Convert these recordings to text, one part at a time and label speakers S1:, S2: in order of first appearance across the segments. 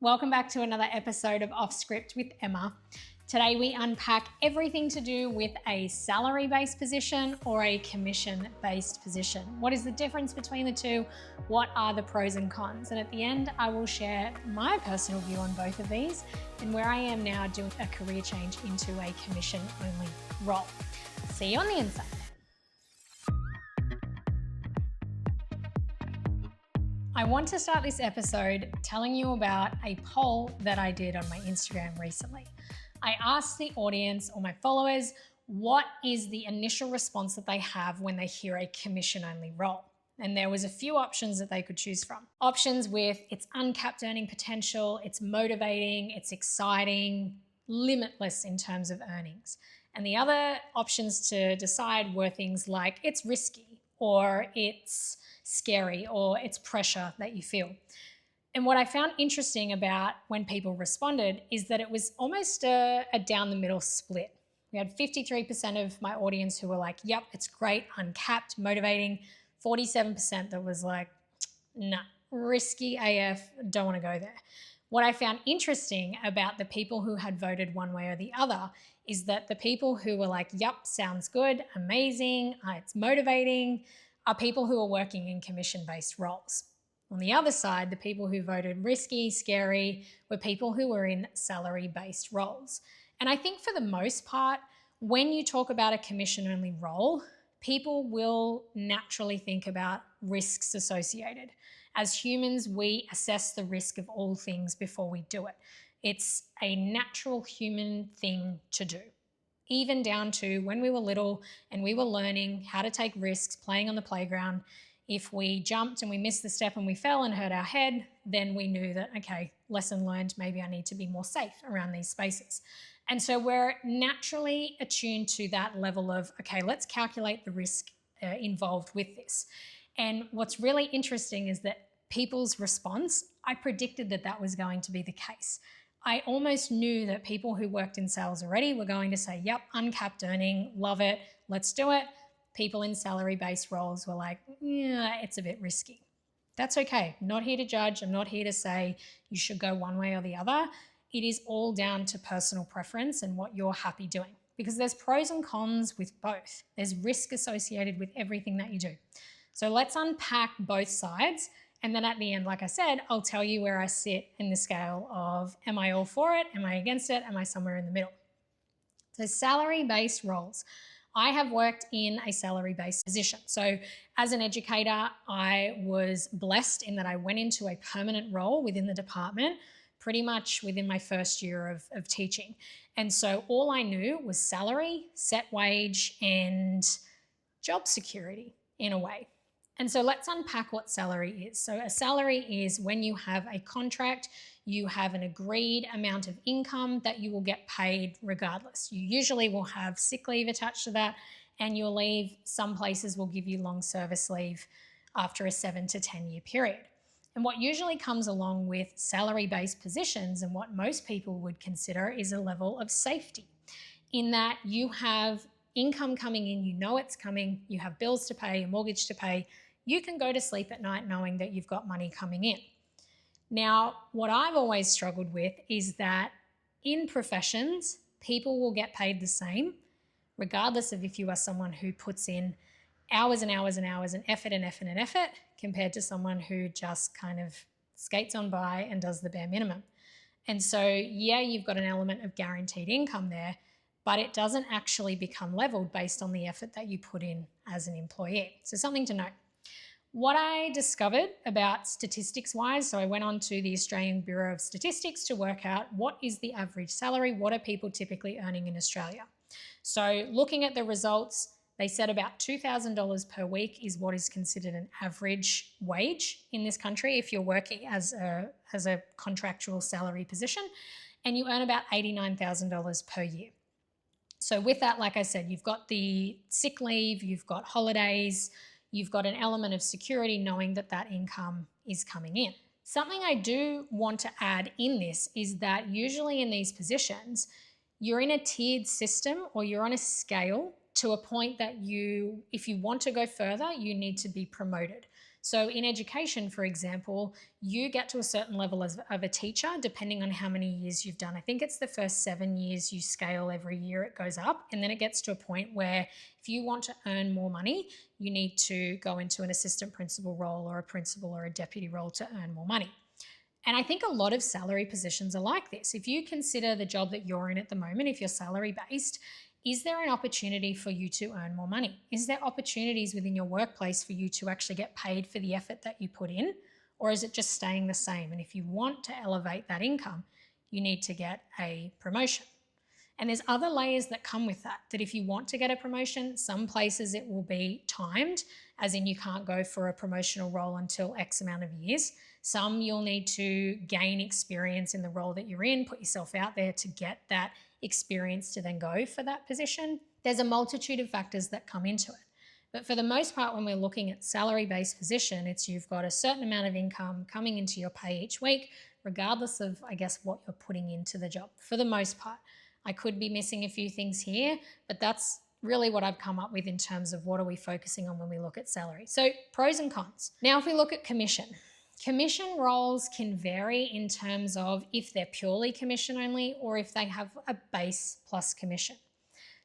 S1: Welcome back to another episode of Off Script with Emma. Today we unpack everything to do with a salary-based position or a commission-based position. What is the difference between the two? What are the pros and cons? And at the end, I will share my personal view on both of these and where I am now doing a career change into a commission-only role. See you on the inside. I want to start this episode telling you about a poll that I did on my Instagram recently. I asked the audience or my followers, what is the initial response that they have when they hear a commission-only role? And there was a few options that they could choose from. Options with it's uncapped earning potential, it's motivating, it's exciting, limitless in terms of earnings. And the other options to decide were things like it's risky or it's scary or it's pressure that you feel. And what I found interesting about when people responded is that it was almost a down the middle split. We had 53% of my audience who were like, yep, it's great, uncapped, motivating. 47% that was like, nah, risky AF, don't want to go there. What I found interesting about the people who had voted one way or the other is that the people who were like, yep, sounds good, amazing, it's motivating, are people who are working in commission-based roles. On the other side, the people who voted risky, scary, were people who were in salary-based roles. And I think for the most part, when you talk about a commission-only role, people will naturally think about risks associated. As humans, we assess the risk of all things before we do it. It's a natural human thing to do. Even down to when we were little and we were learning how to take risks, playing on the playground. If we jumped and we missed the step and we fell and hurt our head, then we knew that, okay, lesson learned, maybe I need to be more safe around these spaces. And so we're naturally attuned to that level of, okay, let's calculate the risk involved with this. And what's really interesting is that people's response, I predicted that that was going to be the case. I almost knew that people who worked in sales already were going to say, yep, uncapped earning, love it, let's do it. People in salary-based roles were like, yeah, it's a bit risky. That's okay. I'm not here to judge. I'm not here to say you should go one way or the other. It is all down to personal preference and what you're happy doing, because there's pros and cons with both. There's risk associated with everything that you do. So let's unpack both sides. And then at the end, like I said, I'll tell you where I sit in the scale of, am I all for it? Am I against it? Am I somewhere in the middle? So salary-based roles. I have worked in a salary-based position. So as an educator, I was blessed in that I went into a permanent role within the department pretty much within my first year of teaching. And so all I knew was salary, set wage, and job security in a way. And so let's unpack what salary is. So a salary is when you have a contract, you have an agreed amount of income that you will get paid regardless. You usually will have sick leave attached to that, annual leave. Some places will give you long service leave after a 7 to 10 year period. And what usually comes along with salary-based positions and what most people would consider is a level of safety in that you have income coming in, you know it's coming, you have bills to pay, a mortgage to pay, you can go to sleep at night knowing that you've got money coming in. Now, what I've always struggled with is that in professions, people will get paid the same, regardless of if you are someone who puts in hours and hours and hours and effort and effort and effort, compared to someone who just kind of skates on by and does the bare minimum. And so, yeah, you've got an element of guaranteed income there, but it doesn't actually become leveled based on the effort that you put in as an employee. So something to note. What I discovered about statistics-wise, so I went on to the Australian Bureau of Statistics to work out what is the average salary, what are people typically earning in Australia. So looking at the results, they said about $2,000 per week is what is considered an average wage in this country if you're working as a contractual salary position, and you earn about $89,000 per year. So with that, like I said, you've got the sick leave, you've got holidays, you've got an element of security knowing that that income is coming in. Something I do want to add in this is that usually in these positions, you're in a tiered system or you're on a scale to a point that if you want to go further, you need to be promoted. So in education, for example, you get to a certain level of a teacher depending on how many years you've done. I think it's the first 7 years you scale every year, it goes up. And then it gets to a point where if you want to earn more money, you need to go into an assistant principal role or a principal or a deputy role to earn more money. And I think a lot of salary positions are like this. If you consider the job that you're in at the moment, if you're salary based, is there an opportunity for you to earn more money? Is there opportunities within your workplace for you to actually get paid for the effort that you put in? Or is it just staying the same? And if you want to elevate that income, you need to get a promotion. And there's other layers that come with that, that if you want to get a promotion, some places it will be timed, as in you can't go for a promotional role until X amount of years. Some you'll need to gain experience in the role that you're in, put yourself out there to get that experience to then go for that position. There's a multitude of factors that come into it. But for the most part, when we're looking at salary-based position, it's you've got a certain amount of income coming into your pay each week, regardless of, I guess, what you're putting into the job, for the most part. I could be missing a few things here, but that's really what I've come up with in terms of what are we focusing on when we look at salary. So pros and cons. Now, if we look at commission roles can vary in terms of if they're purely commission only or if they have a base plus commission.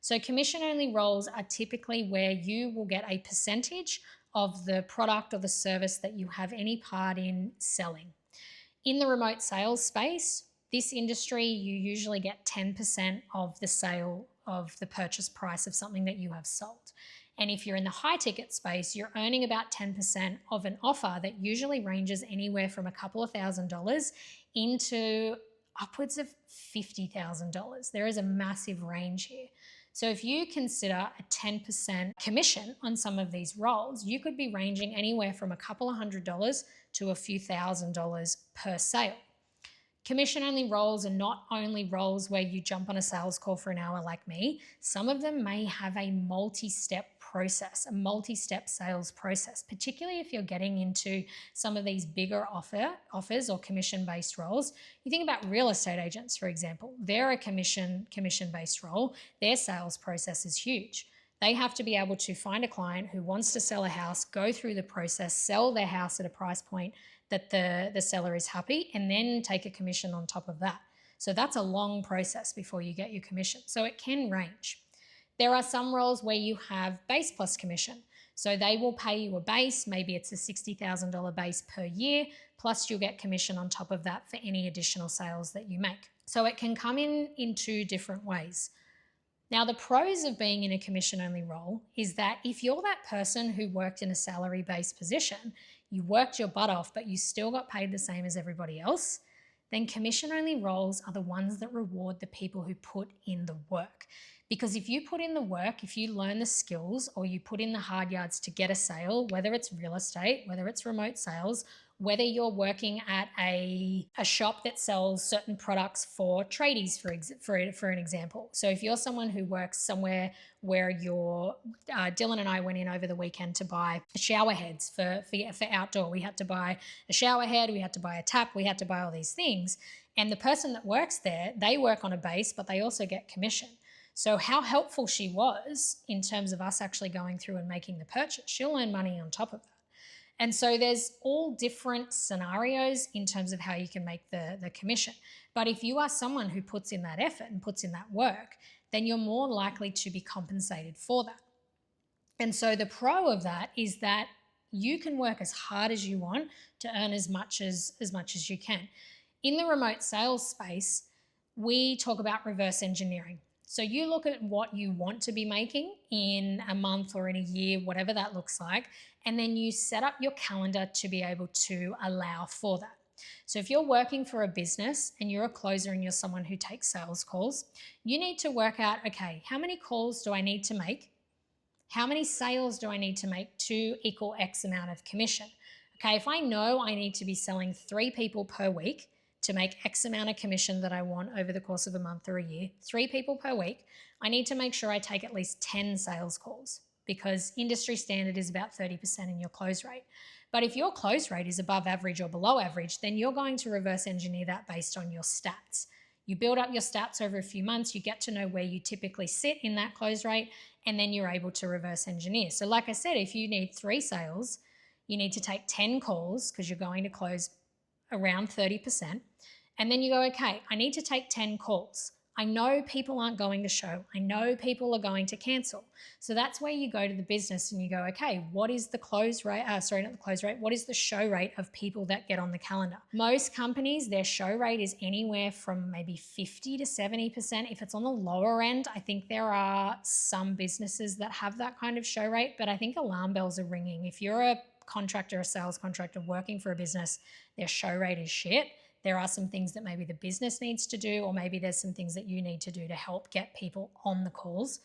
S1: So commission only roles are typically where you will get a percentage of the product or the service that you have any part in selling. In the remote sales space, this industry, you usually get 10% of the sale of the purchase price of something that you have sold. And if you're in the high ticket space, you're earning about 10% of an offer that usually ranges anywhere from a couple of $1,000s into upwards of $50,000. There is a massive range here. So if you consider a 10% commission on some of these roles, you could be ranging anywhere from a couple of $100s to a few $1,000s per sale. Commission-only roles are not only roles where you jump on a sales call for an hour like me. Some of them may have a multi-step process, a multi-step sales process, particularly if you're getting into some of these bigger offers or commission-based roles. You think about real estate agents, for example. They're a commission-based role. Their sales process is huge. They have to be able to find a client who wants to sell a house, go through the process, sell their house at a price point that the seller is happy, and then take a commission on top of that. So that's a long process before you get your commission. So it can range. There are some roles where you have base plus commission. So they will pay you a base, maybe it's a $60,000 base per year, plus you'll get commission on top of that for any additional sales that you make. So it can come in two different ways. Now, the pros of being in a commission-only role is that if you're that person who worked in a salary-based position, you worked your butt off, but you still got paid the same as everybody else, then commission-only roles are the ones that reward the people who put in the work. Because if you put in the work, if you learn the skills or you put in the hard yards to get a sale, whether it's real estate, whether it's remote sales, whether you're working at a shop that sells certain products for tradies, for an example. So if you're someone who works somewhere where Dylan and I went in over the weekend to buy shower heads for outdoor. We had to buy a shower head, we had to buy a tap, we had to buy all these things. And the person that works there, they work on a base, but they also get commission. So how helpful she was in terms of us actually going through and making the purchase, she'll earn money on top of that. And so there's all different scenarios in terms of how you can make the commission. But if you are someone who puts in that effort and puts in that work, then you're more likely to be compensated for that. And so the pro of that is that you can work as hard as you want to earn as much as you can. In the remote sales space, we talk about reverse engineering. So you look at what you want to be making in a month or in a year, whatever that looks like, and then you set up your calendar to be able to allow for that. So if you're working for a business and you're a closer and you're someone who takes sales calls, you need to work out, okay, how many calls do I need to make? How many sales do I need to make to equal X amount of commission? Okay, if I know I need to be selling 3 people per week, to make X amount of commission that I want over the course of a month or a year, 3 people per week, I need to make sure I take at least 10 sales calls because industry standard is about 30% in your close rate. But if your close rate is above average or below average, then you're going to reverse engineer that based on your stats. You build up your stats over a few months, you get to know where you typically sit in that close rate, and then you're able to reverse engineer. So like I said, if you need 3 sales, you need to take 10 calls because you're going to close around 30%. And then you go, okay, I need to take 10 calls. I know people aren't going to show. I know people are going to cancel. So that's where you go to the business and you go, okay, what is the close rate? What is the show rate of people that get on the calendar? Most companies, their show rate is anywhere from maybe 50 to 70%. If it's on the lower end, I think there are some businesses that have that kind of show rate, but I think alarm bells are ringing. If you're a contractor, a sales contractor working for a business, their show rate is shit. There are some things that maybe the business needs to do, or maybe there's some things that you need to do to help get people on the calls.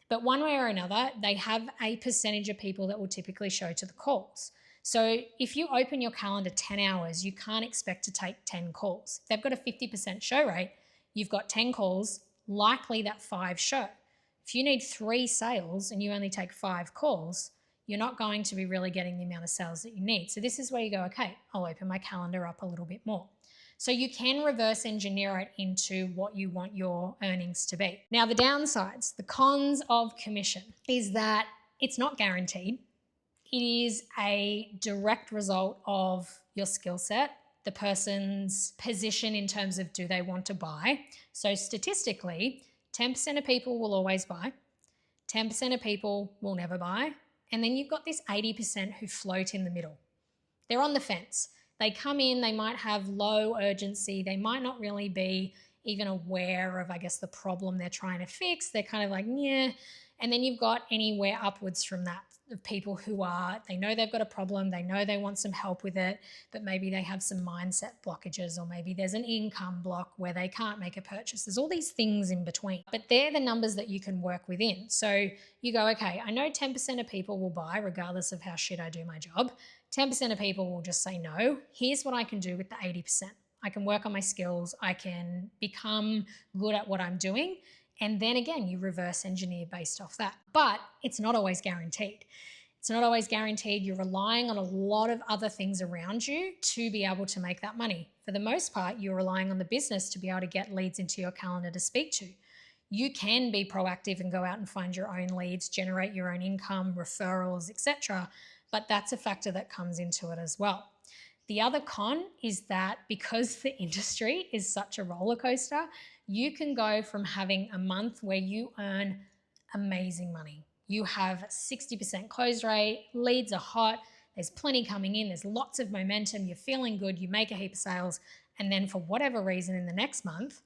S1: But one way or another, they have a percentage of people that will typically show to the calls. So if you open your calendar 10 hours, you can't expect to take 10 calls. If they've got a 50% show rate, you've got 10 calls, likely that 5 show. If you need 3 sales and you only take 5 calls, you're not going to be really getting the amount of sales that you need. So this is where you go, okay, I'll open my calendar up a little bit more. So you can reverse engineer it into what you want your earnings to be. Now, the downsides, the cons of commission is that it's not guaranteed. It is a direct result of your skill set, the person's position in terms of do they want to buy. So statistically, 10% of people will always buy, 10% of people will never buy, and then you've got this 80% who float in the middle. They're on the fence. They come in, they might have low urgency, they might not really be even aware of, I guess, the problem they're trying to fix. They're kind of like, yeah. And then you've got anywhere upwards from that of people who are, they know they've got a problem, they know they want some help with it, but maybe they have some mindset blockages, or maybe there's an income block where they can't make a purchase. There's all these things in between, but they're the numbers that you can work within. So you go, okay, I know 10% of people will buy regardless of how shit I do my job. 10% of people will just say no. Here's what I can do with the 80%. I can work on my skills. I can become good at what I'm doing. And then again, you reverse engineer based off that. But it's not always guaranteed. It's not always guaranteed. You're relying on a lot of other things around you to be able to make that money. For the most part, you're relying on the business to be able to get leads into your calendar to speak to. You can be proactive and go out and find your own leads, generate your own income, referrals, etc. But that's a factor that comes into it as well. The other con is that because the industry is such a roller coaster, you can go from having a month where you earn amazing money. You have 60% close rate, leads are hot, there's plenty coming in, there's lots of momentum, you're feeling good, you make a heap of sales, and then for whatever reason in the next month,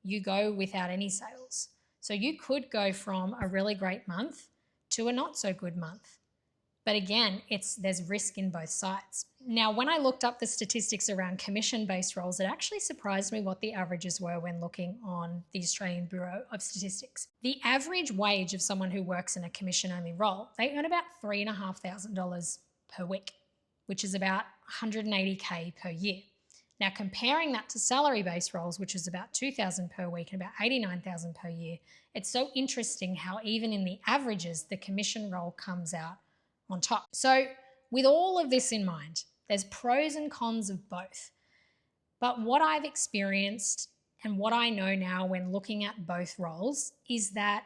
S1: you go without any sales. So you could go from a really great month to a not so good month. But again, there's risk in both sides. Now, when I looked up the statistics around commission-based roles, it actually surprised me what the averages were when looking on the Australian Bureau of Statistics. The average wage of someone who works in a commission-only role, they earn about $3,500 per week, which is about $180K per year. Now, comparing that to salary-based roles, which is about $2,000 per week and about $89,000 per year, it's so interesting how even in the averages, the commission role comes out on top. So with all of this in mind, there's pros and cons of both. But what I've experienced and what I know now when looking at both roles is that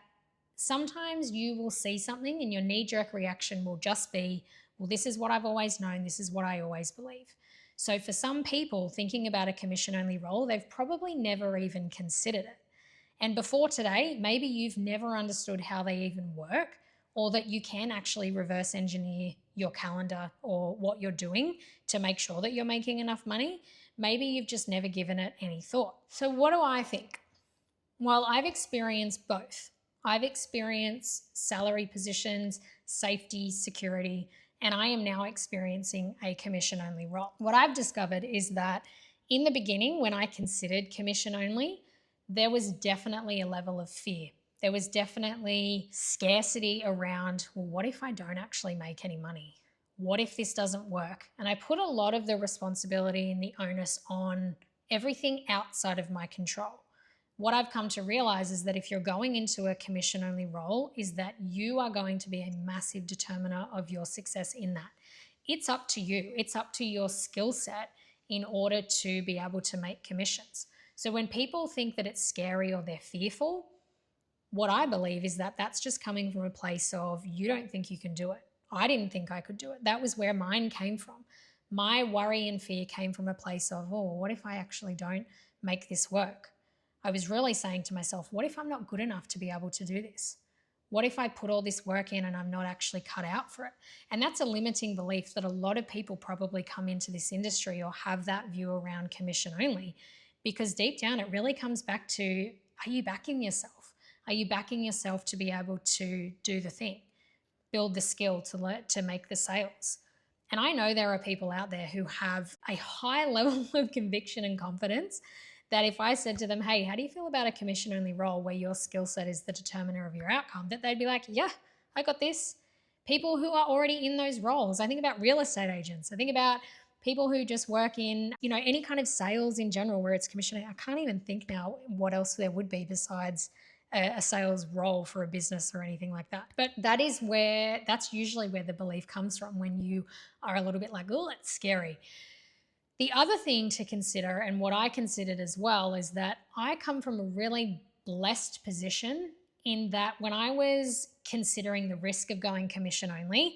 S1: sometimes you will see something and your knee-jerk reaction will just be, well, this is what I've always known, this is what I always believe. So for some people thinking about a commission-only role, they've probably never even considered it. And before today, maybe you've never understood how they even work, or that you can actually reverse engineer your calendar or what you're doing to make sure that you're making enough money. Maybe you've just never given it any thought. So what do I think? Well, I've experienced both. I've experienced salary positions, safety, security, and I am now experiencing a commission-only role. What I've discovered is that in the beginning, when I considered commission-only, there was definitely a level of fear. There was definitely scarcity around, well, what if I don't actually make any money? What if this doesn't work? And I put a lot of the responsibility and the onus on everything outside of my control. What I've come to realize is that if you're going into a commission-only role, is that you are going to be a massive determiner of your success in that. It's up to you. It's up to your skill set in order to be able to make commissions. So when people think that it's scary or they're fearful, what I believe is that that's just coming from a place of you don't think you can do it, I didn't think I could do it. That was where mine came from. My worry and fear came from a place of, oh, what if I actually don't make this work? I was really saying to myself, what if I'm not good enough to be able to do this? What if I put all this work in and I'm not actually cut out for it? And that's a limiting belief that a lot of people probably come into this industry or have that view around commission only, because deep down it really comes back to, are you backing yourself? Are you backing yourself to be able to do the thing, build the skill to make the sales? And I know there are people out there who have a high level of conviction and confidence that if I said to them, hey, how do you feel about a commission only role where your skill set is the determiner of your outcome, that they'd be like, yeah, I got this. People who are already in those roles. I think about real estate agents. I think about people who just work in, any kind of sales in general where it's commission. I can't even think now what else there would be besides a sales role for a business or anything like that. But that's usually where the belief comes from when you are a little bit like, oh, it's scary. The other thing to consider, and what I considered as well, is that I come from a really blessed position in that when I was considering the risk of going commission only,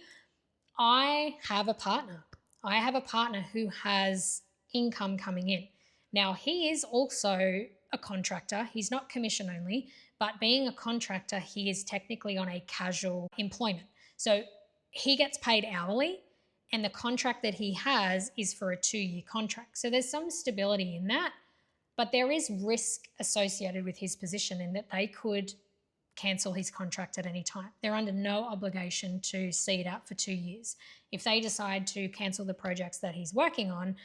S1: I have a partner. I have a partner who has income coming in. Now, he is also a contractor. He's not commission only, but being a contractor, he is technically on a casual employment. So he gets paid hourly, and the contract that he has is for a 2-year contract. So there's some stability in that, but there is risk associated with his position in that they could cancel his contract at any time. They're under no obligation to see it out for 2 years. If they decide to cancel the projects that he's working on,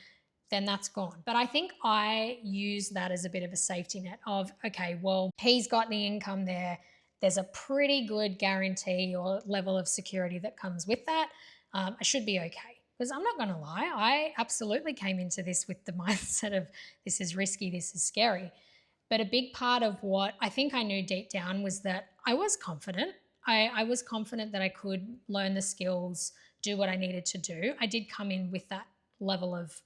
S1: then that's gone. But I think I use that as a bit of a safety net of, okay, well, he's got the income there. There's a pretty good guarantee or level of security that comes with that. I should be okay. Because I'm not going to lie, I absolutely came into this with the mindset of this is risky, this is scary. But a big part of what I think I knew deep down was that I was confident. I was confident that I could learn the skills, do what I needed to do. I did come in with that level of,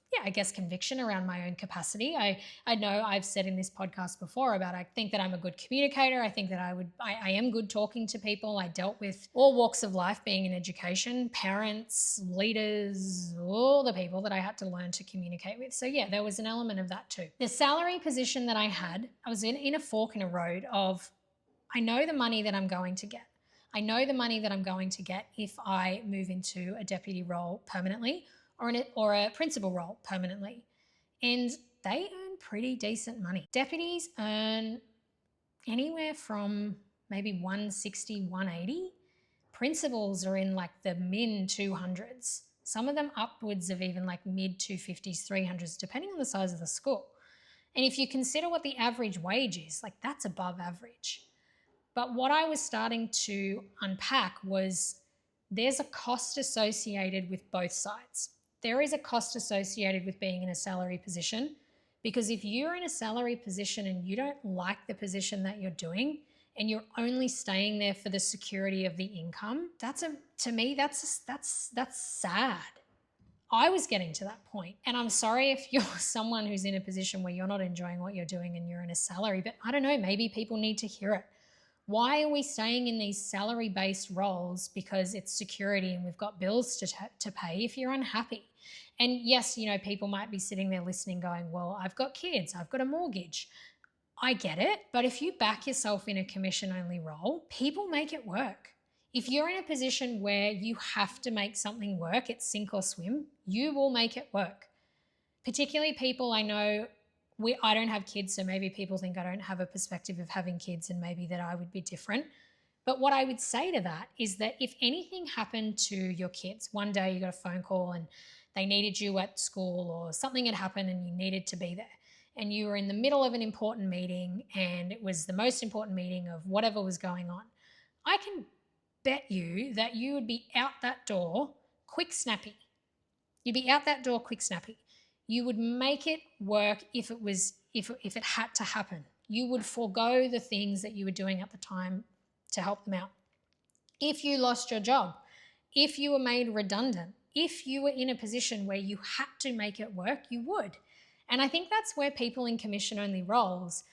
S1: conviction around my own capacity. I know I've said in this podcast before about I think that I'm a good communicator. I think that I am good talking to people. I dealt with all walks of life being in education, parents, leaders, all the people that I had to learn to communicate with. So yeah, there was an element of that too. The salary position that I had, I was in a fork in a road of, I know the money that I'm going to get. I know the money that I'm going to get if I move into a deputy role permanently or a principal role permanently. And they earn pretty decent money. Deputies earn anywhere from maybe 160, 180. Principals are in like the min 200s. Some of them upwards of even like mid 250s, 300s, depending on the size of the school. And if you consider what the average wage is, like that's above average. But what I was starting to unpack was there's a cost associated with both sides. There is a cost associated with being in a salary position, because if you're in a salary position and you don't like the position that you're doing and you're only staying there for the security of the income, that's sad. I was getting to that point. And I'm sorry if you're someone who's in a position where you're not enjoying what you're doing and you're in a salary, but I don't know, maybe people need to hear it. Why are we staying in these salary-based roles because it's security and we've got bills to pay if you're unhappy? And yes, people might be sitting there listening going, well, I've got kids, I've got a mortgage. I get it. But if you back yourself in a commission-only role, people make it work. If you're in a position where you have to make something work, it's sink or swim, you will make it work. Particularly people I know, I don't have kids, so maybe people think I don't have a perspective of having kids and maybe that I would be different. But what I would say to that is that if anything happened to your kids, one day you got a phone call and they needed you at school or something had happened and you needed to be there and you were in the middle of an important meeting and it was the most important meeting of whatever was going on, I can bet you that you would be out that door quick snappy. You'd be out that door quick snappy. You would make it work if it had to happen. You would forego the things that you were doing at the time to help them out. If you lost your job, if you were made redundant, if you were in a position where you had to make it work, you would. And I think that's where people in commission-only roles,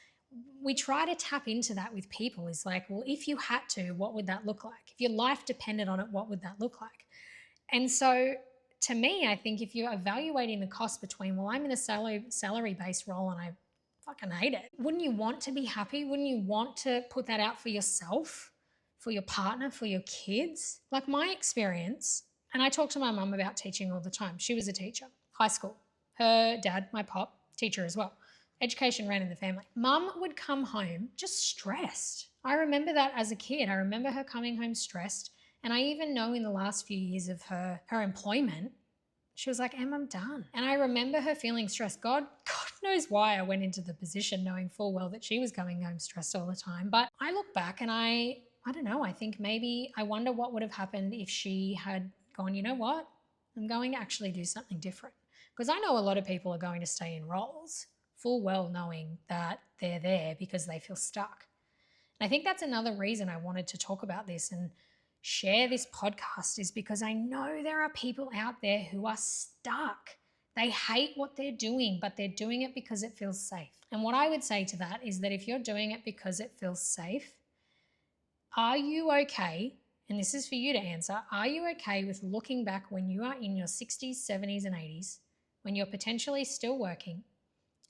S1: we try to tap into that with people. Is like, well, if you had to, what would that look like? If your life depended on it, what would that look like? And so to me, I think if you're evaluating the cost between, well, I'm in a salary-based role and I fucking hate it. Wouldn't you want to be happy? Wouldn't you want to put that out for yourself, for your partner, for your kids? Like my experience, and I talk to my mum about teaching all the time. She was a teacher, high school. Her dad, my pop, teacher as well. Education ran in the family. Mum would come home just stressed. I remember that as a kid. I remember her coming home stressed. And I even know in the last few years of her employment, she was like, Em, I'm done. And I remember her feeling stressed. God knows why I went into the position knowing full well that she was coming home stressed all the time. But I look back and I don't know, I think maybe I wonder what would have happened if she had gone, you know what? I'm going to actually do something different. Because I know a lot of people are going to stay in roles full well knowing that they're there because they feel stuck. And I think that's another reason I wanted to talk about this and share this podcast is because I know there are people out there who are stuck. They hate what they're doing, but they're doing it because it feels safe. And what I would say to that is that if you're doing it because it feels safe, are you okay? And this is for you to answer. Are you okay with looking back when you are in your 60s, 70s, and 80s, when you're potentially still working?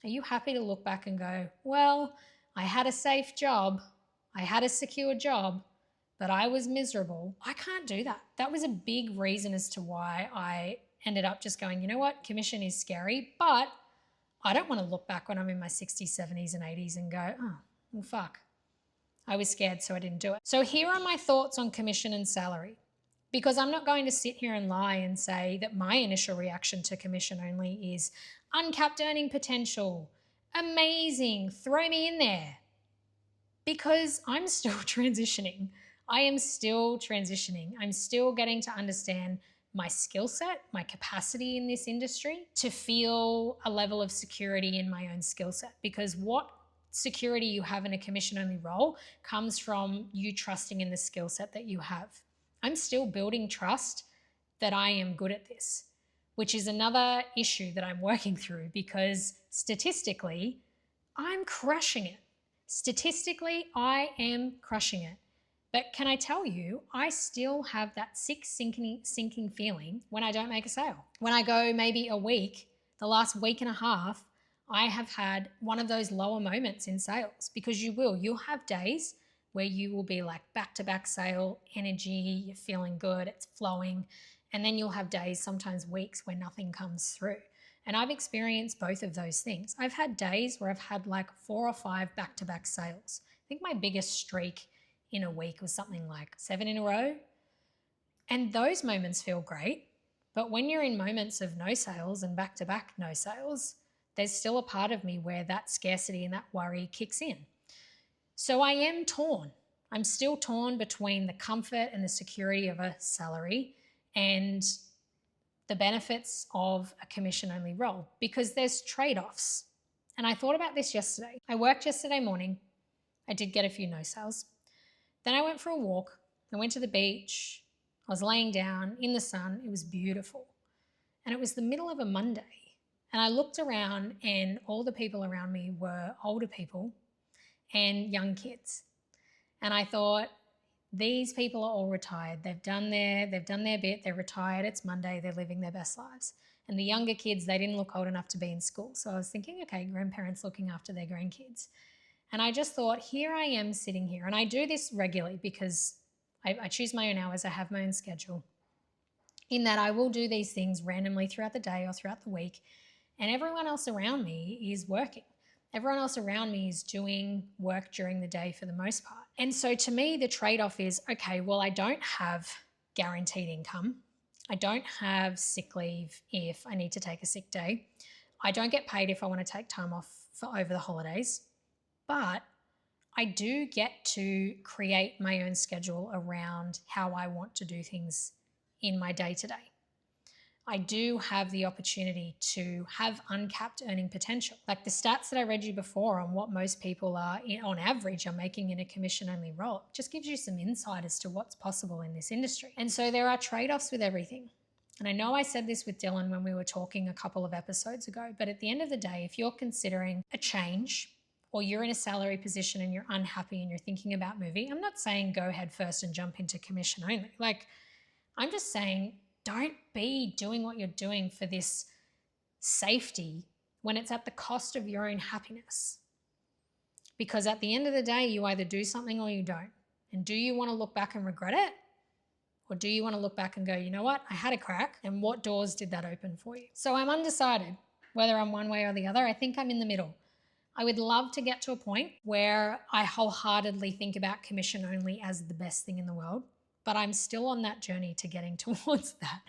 S1: Are you happy to look back and go, well, I had a safe job, I had a secure job, but I was miserable? I can't do that. That was a big reason as to why I ended up just going, you know what, commission is scary, but I don't want to look back when I'm in my 60s, 70s, and 80s and go, oh, well, fuck. I was scared, so I didn't do it. So here are my thoughts on commission and salary, because I'm not going to sit here and lie and say that my initial reaction to commission only is uncapped earning potential, amazing, throw me in there, because I'm still transitioning. I am still transitioning. I'm still getting to understand my skill set, my capacity in this industry to feel a level of security in my own skill set, because what security you have in a commission only role comes from you trusting in the skill set that you have. I'm still building trust that I am good at this, which is another issue that I'm working through, because statistically, I'm crushing it. Statistically, I am crushing it. But can I tell you, I still have that sick, sinking feeling when I don't make a sale. When I go maybe a week, the last week and a half, I have had one of those lower moments in sales, because you'll have days where you will be like back-to-back sale energy, you're feeling good, it's flowing. And then you'll have days, sometimes weeks, where nothing comes through. And I've experienced both of those things. I've had days where I've had like 4 or 5 back-to-back sales. I think my biggest streak in a week was something like 7 in a row. And those moments feel great. But when you're in moments of no sales and back-to-back no sales, there's still a part of me where that scarcity and that worry kicks in. So I am torn. I'm still torn between the comfort and the security of a salary and the benefits of a commission-only role, because there's trade-offs. And I thought about this yesterday. I worked yesterday morning. I did get a few no sales. Then I went for a walk. I went to the beach. I was laying down in the sun. It was beautiful. And it was the middle of a Monday. And I looked around and all the people around me were older people and young kids. And I thought, these people are all retired. They've done their bit. They're retired. It's Monday. They're living their best lives. And the younger kids, they didn't look old enough to be in school. So I was thinking, okay, grandparents looking after their grandkids. And I just thought, here I am sitting here. And I do this regularly because I choose my own hours. I have my own schedule. In that I will do these things randomly throughout the day or throughout the week. And everyone else around me is working. Everyone else around me is doing work during the day for the most part. And so to me, the trade-off is, okay, well, I don't have guaranteed income. I don't have sick leave if I need to take a sick day. I don't get paid if I want to take time off for over the holidays. But I do get to create my own schedule around how I want to do things in my day-to-day. I do have the opportunity to have uncapped earning potential. Like the stats that I read you before on what most people are, on average, are making in a commission-only role, just gives you some insight as to what's possible in this industry. And so there are trade-offs with everything. And I know I said this with Dylan when we were talking a couple of episodes ago, but at the end of the day, if you're considering a change or you're in a salary position and you're unhappy and you're thinking about moving, I'm not saying go head first and jump into commission only. Like, I'm just saying, don't be doing what you're doing for this safety when it's at the cost of your own happiness. Because at the end of the day, you either do something or you don't. And do you want to look back and regret it? Or do you want to look back and go, you know what, I had a crack, and what doors did that open for you? So I'm undecided whether I'm one way or the other. I think I'm in the middle. I would love to get to a point where I wholeheartedly think about commission only as the best thing in the world, but I'm still on that journey to getting towards that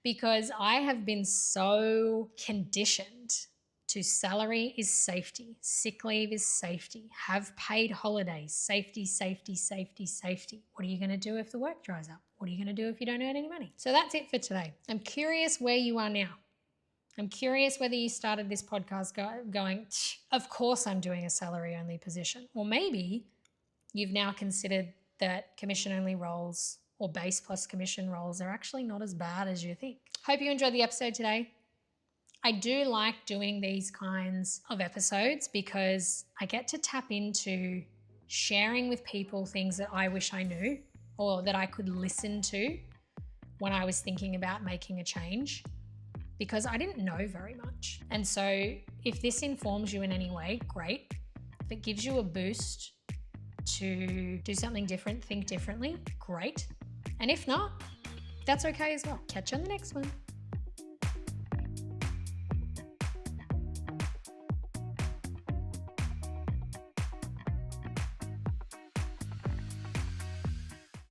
S1: because I have been so conditioned to salary is safety, sick leave is safety, have paid holidays, safety, safety, safety, safety. What are you going to do if the work dries up? What are you going to do if you don't earn any money? So that's it for today. I'm curious where you are now. I'm curious whether you started this podcast going, of course I'm doing a salary only position. Or maybe you've now considered that commission only roles or base plus commission roles are actually not as bad as you think. Hope you enjoyed the episode today. I do like doing these kinds of episodes because I get to tap into sharing with people things that I wish I knew or that I could listen to when I was thinking about making a change, because I didn't know very much. And so if this informs you in any way, great. If it gives you a boost to do something different, think differently, great. And if not, that's okay as well. Catch you on the next one.